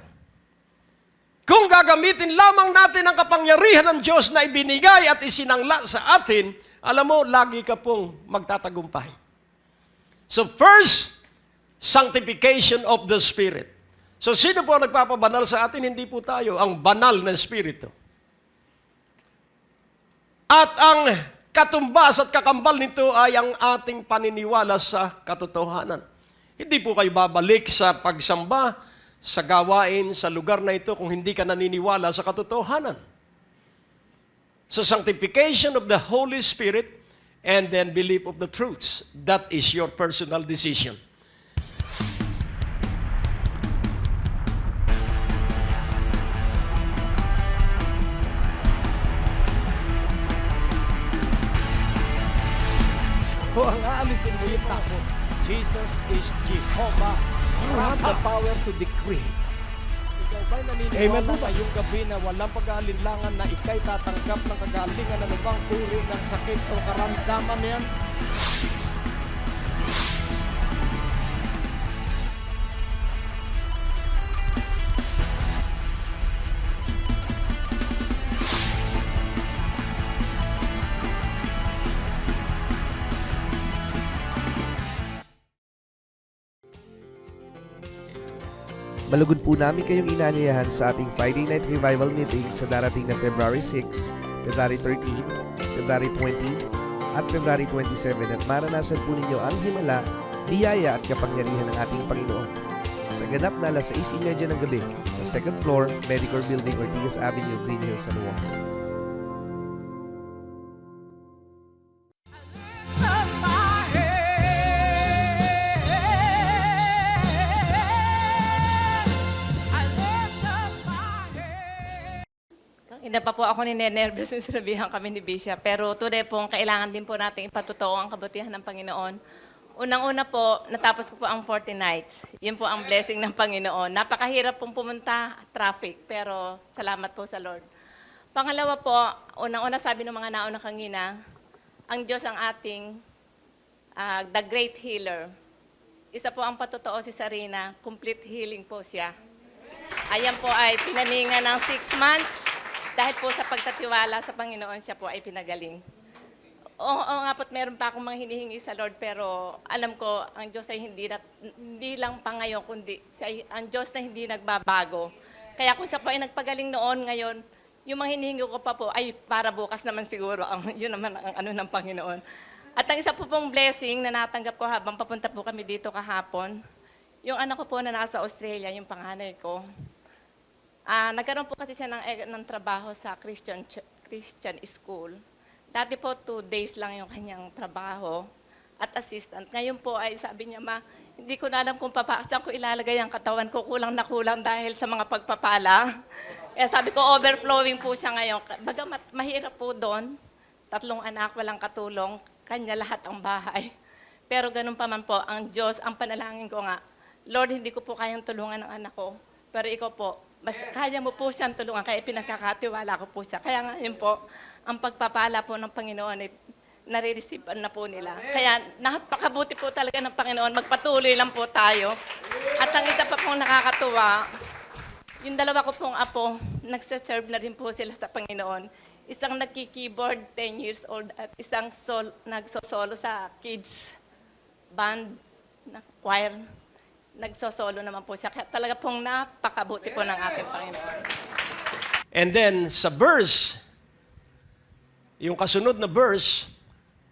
Kung gagamitin lamang natin ang kapangyarihan ng Diyos na ibinigay at isinangla sa atin, alam mo, lagi ka pong magtatagumpay. So first, sanctification of the Spirit. So sino po ang nagpapabanal sa atin? Hindi po tayo, ang banal na Espiritu. At ang katumbas at kakambal nito ay ang ating paniniwala sa katotohanan. Hindi po kayo babalik sa pagsamba, sa gawain, sa lugar na ito kung hindi ka naniniwala sa katotohanan. So sanctification of the Holy Spirit and then belief of the truths. That is your personal decision. So ang aalisin mo yung takot. Jesus is Jehovah. You have the power to decree. Ikaw ba'y naniniwala ngayong gabi na walang pag-aalinlangan na ikay tatanggap ng kagalingan ng ibang uri ng sakit o karamdaman yan? Malugod po namin kayong inaanyayahan sa ating Friday Night Revival Meeting sa darating na February 6, February 13, February 20, at February 27 at maranasan po ninyo ang himala, biyaya at kapangyarihan ng ating Panginoon. Sa ganap na alas 6:30 ng gabi sa 2nd floor, Medicor Building, Ortigas Avenue, Green Hills, San Juan. Hindi pa po ako ninenervous nung sinabihan kami ni Bishop. Pero today po, kailangan din po natin ipatotoo ang kabutihan ng Panginoon. Unang-una po, natapos ko po ang 40 nights. Yun po ang blessing ng Panginoon. Napakahirap pong pumunta, traffic, pero salamat po sa Lord. Pangalawa po, unang-una sabi ng mga nauna kanina, ang Diyos ang ating the great healer. Isa po ang patotoo si Sarina, complete healing po siya. Ayan po ay tinaningan ng 6 months dahil po sa pagtatiwala sa Panginoon siya po ay pinagaling. Oo nga po't meron pa akong mga hinihingi sa Lord, pero alam ko ang Diyos ay hindi lang pa ngayon, kundi ang Diyos na hindi nagbabago. Kaya kung siya po ay nagpagaling noon, ngayon, yung mga hinihingi ko pa po ay para bukas naman siguro. Yun naman ang ano ng Panginoon. At ang isa po pong blessing na natanggap ko habang papunta po kami dito kahapon, yung anak ko po na nasa Australia, yung panganay ko, nagkaroon po kasi siya ng trabaho sa Christian school. Dati po 2 days lang yung kanyang trabaho at assistant. Ngayon po ay sabi niya, Ma, hindi ko na alam kung saan ko ilalagay ang katawan ko, kulang na kulang dahil sa mga pagpapala. Kaya sabi ko, overflowing po siya ngayon. Bagamat mahirap po doon, 3 anak, walang katulong, kanya lahat ang bahay. Pero ganun pa man po, ang Diyos, ang panalangin ko nga, Lord, hindi ko po kayang tulungan ng anak ko, pero ikaw po, basta kaya mo po siyang tulungan, kaya pinagkakatiwala ko po siya. Kaya ngayon po, ang pagpapala po ng Panginoon ay nare-receive na po nila. Kaya napakabuti po talaga ng Panginoon, magpatuloy lang po tayo. At ang isa pa pong nakakatuwa, yung 2 ko pong apo, nagsaserve na rin po sila sa Panginoon. Isang nagki-keyboard, 10 years old, at isang nagsosolo sa kids band, na choir. Nagsosolo naman po siya. Kaya talaga pong napakabuti po ng ating Panginoon. And then sa verse, yung kasunod na verse,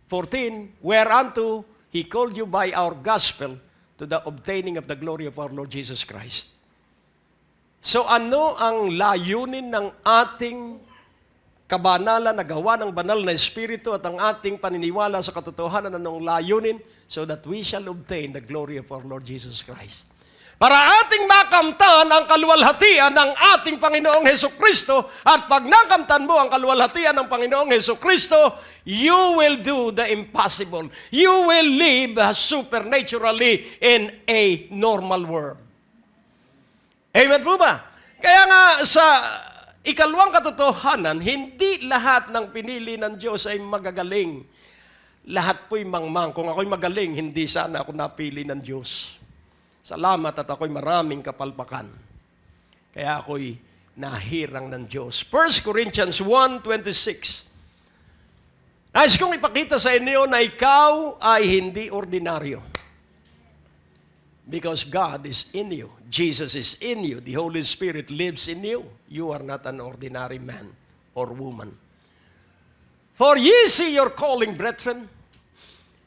14, whereunto He called you by our gospel to the obtaining of the glory of our Lord Jesus Christ. So ano ang layunin ng ating kabanalan na gawa ng banal na Espiritu at ang ating paniniwala sa katotohanan ng layunin so that we shall obtain the glory of our Lord Jesus Christ. Para ating makamtan ang kaluwalhatian ng ating Panginoong Hesukristo at pag nakamtan mo ang kaluwalhatian ng Panginoong Hesukristo, you will do the impossible. You will live supernaturally in a normal world. Amen po ba? Kaya nga sa ikalawang katotohanan, hindi lahat ng pinili ng Diyos ay magagaling. Lahat po'y mangmang. Kung ako'y magaling, hindi sana ako napili ng Diyos. Salamat at ako'y maraming kapalpakan. Kaya ako'y nahirang ng Diyos. 1 Corinthians 1:26. Nais kong ipakita sa inyo na ikaw ay hindi ordinaryo. Because God is in you. Jesus is in you. The Holy Spirit lives in you. You are not an ordinary man or woman. For ye see your calling, brethren,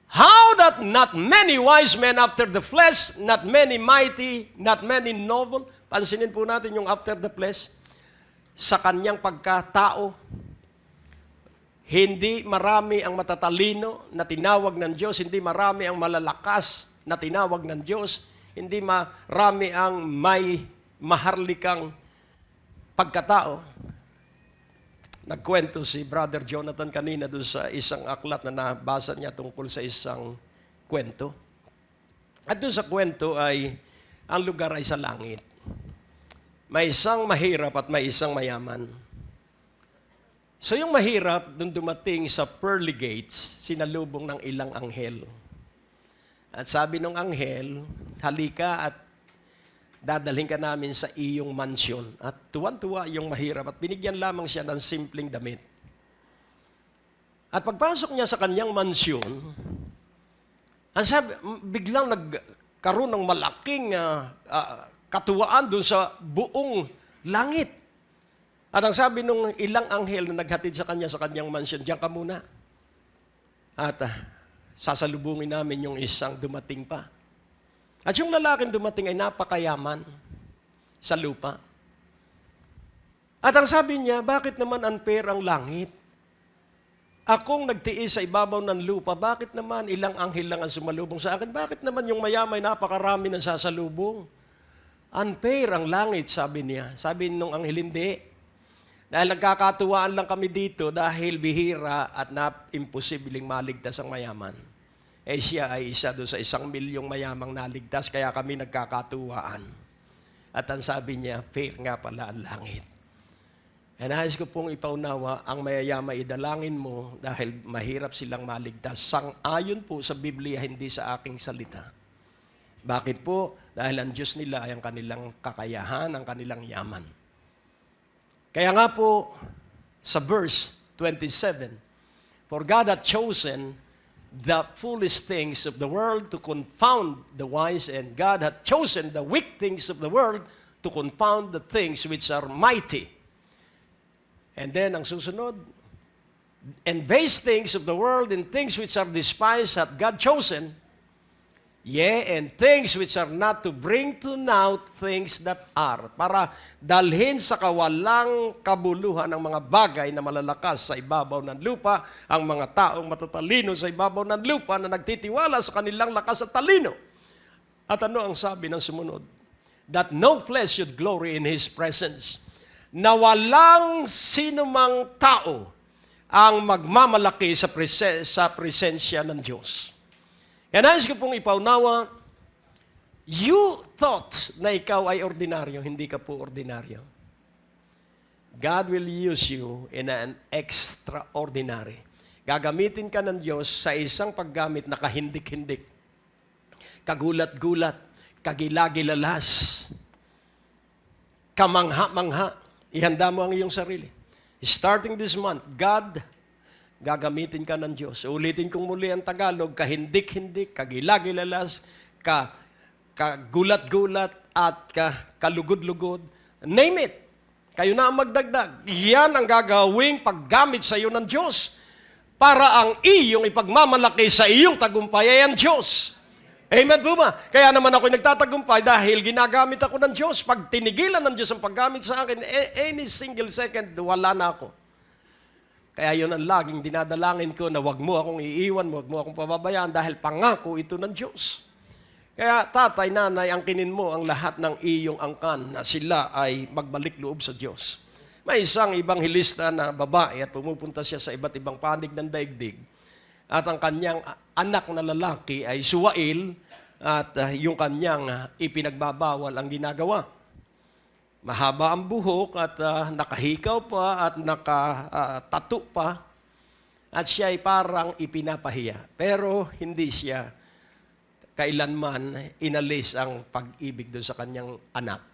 how that not many wise men after the flesh, not many mighty, not many noble. Pansinin po natin yung after the flesh. Sa kanyang pagkatao, hindi marami ang matatalino na tinawag ng Diyos, hindi marami ang malalakas na tinawag ng Diyos, hindi marami ang may maharlikang pagkatao. Nagkwento si Brother Jonathan kanina doon sa isang aklat na nabasa niya tungkol sa isang kwento. At doon sa kwento ay, ang lugar ay sa langit. May isang mahirap at may isang mayaman. So yung mahirap, doon dumating sa pearly gates, sinalubong ng ilang anghel. At sabi ng anghel, halika at dadalhin ka namin sa iyong mansyon. At tuwan-tuwa yung mahirap at binigyan lamang siya ng simpleng damit. At pagpasok niya sa kanyang mansyon, biglang nagkaroon ng malaking katuwaan doon sa buong langit. At ang sabi ng ilang anghel na naghatid sa kanyang mansyon, diyan ka muna. At sasalubungin namin yung isang dumating pa. At yung lalaking dumating ay napakayaman sa lupa. At ang sabi niya, bakit naman unfair ang langit? Akong nagtiis sa ibabaw ng lupa, bakit naman ilang anghel lang ang sumalubong sa akin? Bakit naman yung mayamay napakarami ng sasalubong? Unfair ang langit, sabi niya. Sabi nung anghel, hindi. Dahil nagkakatuwaan lang kami dito dahil bihira at imposibleng maligtas ang mayaman. Eh siya ay isa doon sa 1 milyong mayamang naligtas, kaya kami nagkakatuwaan. At ang sabi niya, fair nga pala ang langit. And nais ko pong ipaunawa, ang mayayama idalangin mo dahil mahirap silang maligtas. Sang-ayon po sa Biblia, hindi sa aking salita. Bakit po? Dahil ang Diyos nila ay ang kanilang kakayahan, ang kanilang yaman. Kaya nga po, sa verse 27, for God hath chosen the foolish things of the world to confound the wise, and God hath chosen the weak things of the world to confound the things which are mighty. And then, ang susunod, and base things of the world and things which are despised hath God chosen, yea, and things which are not, to bring to naught things that are, para dalhin sa kawalang kabuluhan ang mga bagay na malalakas sa ibabaw ng lupa, ang mga taong matatalino sa ibabaw ng lupa na nagtitiwala sa kanilang lakas at talino. At ano ang sabi ng sumunod? That no flesh should glory in His presence. Na walang sinumang tao ang magmamalaki sa presensya ng Diyos. Kaya nais ko pong ipaunawa, you thought na ikaw ay ordinaryo, hindi ka po ordinaryo. God will use you in an extraordinary. Gagamitin ka ng Diyos sa isang paggamit na kahindik-hindik, kagulat-gulat, kagilagilalas, kamangha-mangha. Ihanda mo ang iyong sarili. Starting this month, God, gagamitin ka ng Diyos. Ulitin kong muli ang Tagalog, kahindik-hindik, kagilagilalas, kagulat-gulat, at kalugod-lugod. Name it. Kayo na ang magdagdag. Yan ang gagawing paggamit sa iyo ng Diyos para ang iyong ipagmamalaki sa iyong tagumpay ay ang Diyos. Amen po ba? Kaya naman ako'y nagtatagumpay dahil ginagamit ako ng Diyos. Pag tinigilan ng Diyos ang paggamit sa akin, any single second, wala na ako. Kaya yun ang laging dinadalangin ko na wag mo akong iiwan, wag mo akong pababayaan dahil pangako ito ng Diyos. Kaya tatay, nanay, angkinin mo ang lahat ng iyong angkan na sila ay magbalik loob sa Diyos. May isang ibanghilista na babae at pumupunta siya sa iba't ibang panig ng daigdig. At ang kanyang anak na lalaki ay suwail at yung kanyang ipinagbabawal ang ginagawa. Mahaba ang buhok at nakahikaw pa at nakatato pa at siya ay parang ipinapahiya. Pero hindi siya kailanman inalis ang pag-ibig doon sa kanyang anak.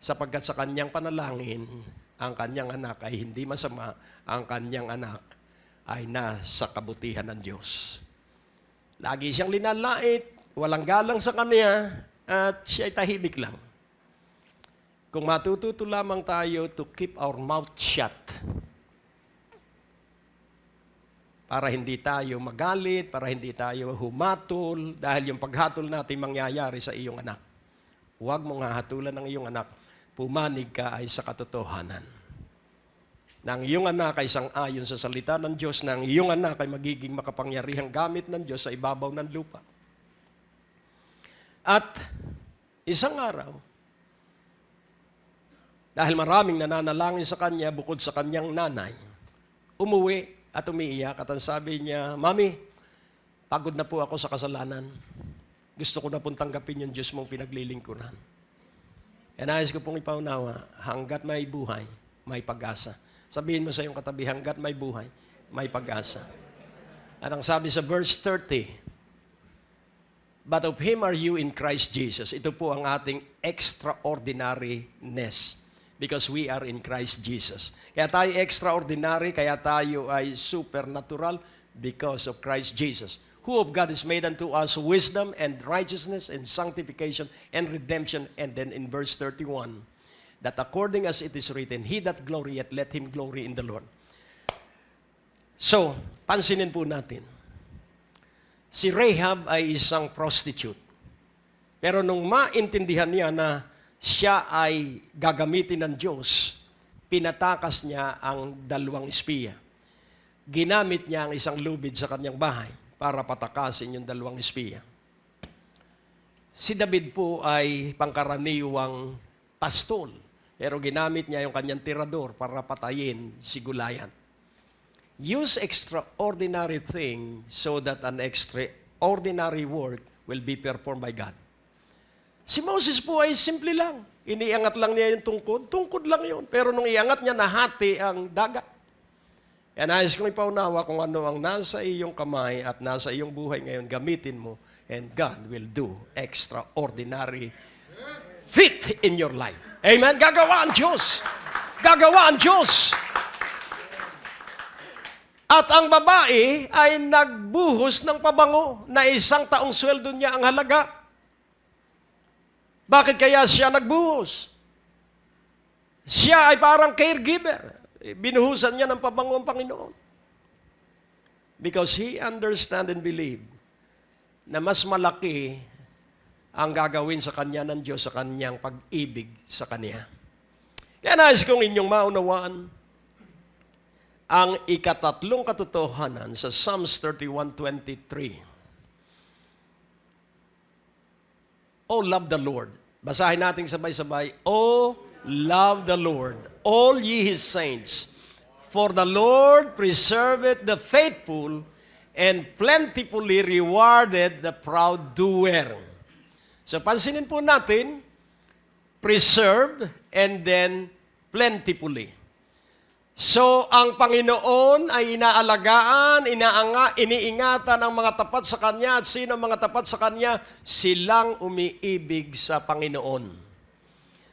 Sapagkat sa kanyang panalangin, ang kanyang anak ay hindi masama, ang kanyang anak ay nasa kabutihan ng Diyos. Lagi siyang linalait, walang galang sa kanya, at siya ay tahimik lang. Kung matututo lamang tayo to keep our mouth shut, para hindi tayo magalit, para hindi tayo humatol, dahil yung paghatol natin mangyayari sa iyong anak. Huwag mong hahatulan ng iyong anak, pumanig ka ay sa katotohanan. Nang iyong anak ay sang-ayon sa salita ng Diyos, nang iyong anak ay magiging makapangyarihang gamit ng Diyos sa ibabaw ng lupa. At isang araw, dahil maraming nananalangin sa kanya bukod sa kanyang nanay, umuwi at umiiyak at ang sabi niya, Mami, pagod na po ako sa kasalanan. Gusto ko na pong tanggapin yung Diyos mong pinaglilingkuran. E nais ko pong ipaunawa, hanggat may buhay, may pag-asa. Sabihin mo sa iyong katabi, hanggat may buhay, may pag-asa. At ang sabi sa verse 30, but of Him are you in Christ Jesus. Ito po ang ating extraordinariness because we are in Christ Jesus. Kaya tayo extraordinary, kaya tayo ay supernatural because of Christ Jesus. Who of God is made unto us wisdom and righteousness and sanctification and redemption. And then in verse 31, that according as it is written, he that glorieth, let him glory in the Lord. So, pansinin po natin. Si Rahab ay isang prostitute. Pero nung maintindihan niya na siya ay gagamitin ng Diyos, pinatakas niya ang 2 espiya. Ginamit niya ang isang lubid sa kanyang bahay para patakasin yung 2 espiya. Si David po ay pangkaraniwang pastol. Pero ginamit niya yung kanyang tirador para patayin si Goliath. Use extraordinary thing so that an extraordinary work will be performed by God. Si Moses po ay simple lang. Iniangat lang niya yung tungkod. Tungkod lang yun. Pero nung iangat niya, nahati ang dagat. Kaya nais kong ipaunawa kung ano ang nasa iyong kamay at nasa iyong buhay ngayon, gamitin mo, and God will do extraordinary fit in your life. Amen? Gagawa ang Diyos. Gagawa ang Diyos. At ang babae ay nagbuhos ng pabango na 1 taong sweldo niya ang halaga. Bakit kaya siya nagbuhos? Siya ay parang caregiver. Binuhusan niya ng pabango ang Panginoon. Because he understand and believe na mas malaki ang gagawin sa kanya ng Diyos sa kanyang pag-ibig sa kanya. Kaya nais kong inyong maunawaan ang ikatatlong katotohanan sa Psalms 31:23. Oh, love the Lord. Basahin natin sabay-sabay. Oh, love the Lord, all ye His saints. For the Lord preserveth the faithful, and plentifully rewarded the proud doer. So, pansinin po natin, preserve, and then plentifully. So, ang Panginoon ay inaalagaan, iniingatan ang mga tapat sa Kanya, at sino ang mga tapat sa Kanya? Silang umiibig sa Panginoon.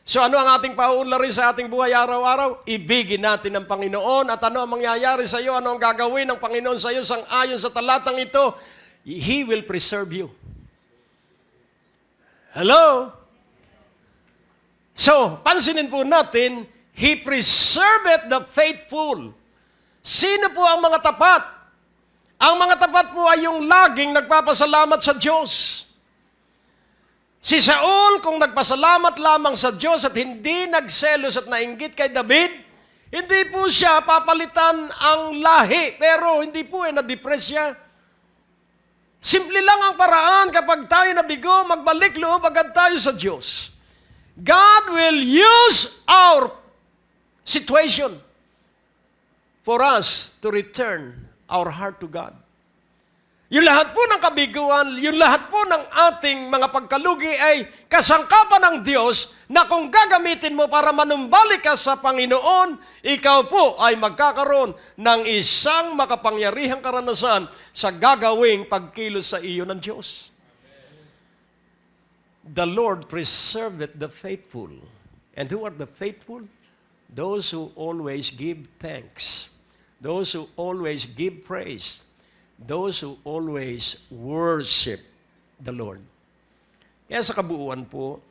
So ano ang ating paunlari sa ating buhay araw-araw? Ibigin natin ang Panginoon, at ano ang mangyayari sa iyo, ano ang gagawin ng Panginoon sa iyo sang-ayon sa talatang ito? He will preserve you. Hello? So, pansinin po natin, He preserveth the faithful. Sino po ang mga tapat? Ang mga tapat po ay yung laging nagpapasalamat sa Diyos. Si Saul, kung nagpasalamat lamang sa Diyos at hindi nagselos at nainggit kay David, hindi po siya papalitan ang lahi, pero hindi po na-depress siya. Simple lang ang paraan kapag tayo nabigo, magbalik loob agad tayo sa Diyos. God will use our situation for us to return our heart to God. Yung lahat po ng kabiguan, yung lahat po ng ating mga pagkalugi ay kasangkapan ng Diyos na kung gagamitin mo para manumbalik ka sa Panginoon, ikaw po ay magkakaroon ng isang makapangyarihang karanasan sa gagawing pagkilos sa iyo ng Diyos. The Lord preserveth the faithful. And who are the faithful? Those who always give thanks. Those who always give praise. Those who always worship the Lord. Kaya sa kabuuan po,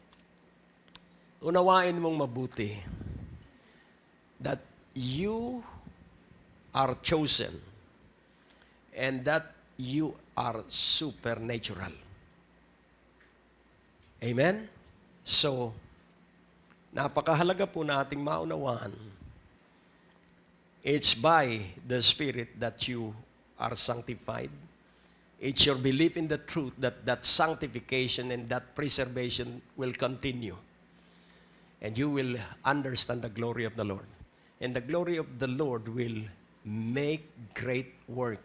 unawain mong mabuti that you are chosen and that you are supernatural. Amen? So, napakahalaga po na ating maunawaan. It's by the Spirit that you are sanctified. It's your belief in the truth that that sanctification and that preservation will continue. And you will understand the glory of the Lord. And the glory of the Lord will make great work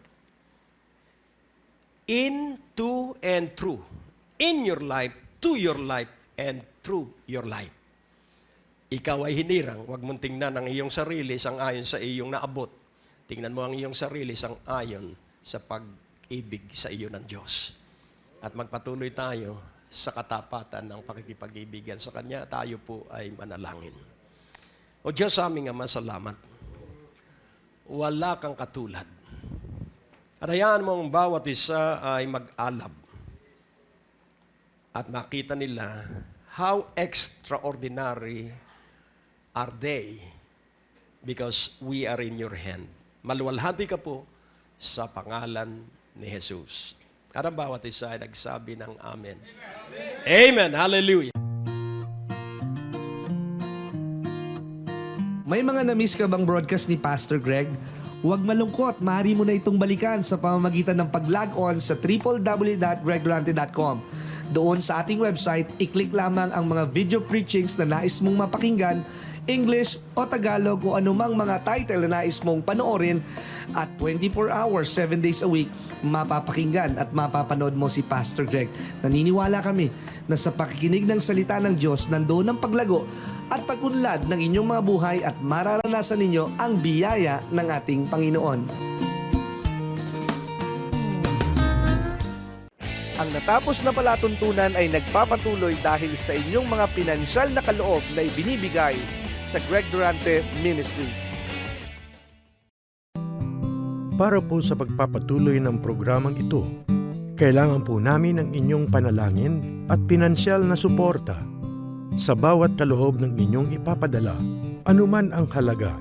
in, to, and through. In your life, to your life, and through your life. Ikaw ay hinirang, huwag mong tingnan ang iyong sarili sang-ayon sa iyong naabot. Tingnan mo ang iyong sarili sang-ayon sa pag-ibig sa iyo ng Diyos. At magpatuloy tayo sa katapatan ng pakikipag-ibigan sa Kanya. Tayo po ay manalangin. O Diyos aming Ama, salamat. Wala kang katulad. At hayaan mo ang bawat isa ay mag-alab. At makita nila how extraordinary are they because we are in your hand. Maluwalhati ka po sa pangalan ni Jesus. At ang bawat isa ay nagsabi ng Amen. Amen. Hallelujah. May mga na-miss ka bang broadcast ni Pastor Greg? Huwag malungkot, maaari mo na itong balikan sa pamamagitan ng pag-log on sa www.greglorante.com. Doon sa ating website, i-click lamang ang mga video preachings na nais mong mapakinggan, English o Tagalog o anumang mga title na nais mong panoorin at 24 hours, 7 days a week, mapapakinggan at mapapanood mo si Pastor Greg. Naniniwala kami na sa pakikinig ng salita ng Diyos, nandoon ang paglago at pag-unlad ng inyong mga buhay at mararanasan ninyo ang biyaya ng ating Panginoon. Ang natapos na palatuntunan ay nagpapatuloy dahil sa inyong mga pinansyal na kaloob na ibinibigay sa Greg Durante Ministries. Para po sa pagpapatuloy ng programang ito, kailangan po namin ng inyong panalangin at pinansyal na suporta. Sa bawat kaloob ng inyong ipapadala, anuman ang halaga,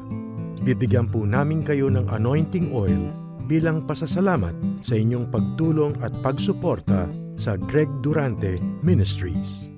bibigyan po namin kayo ng anointing oil bilang pasasalamat sa inyong pagtulong at pagsuporta sa Greg Durante Ministries.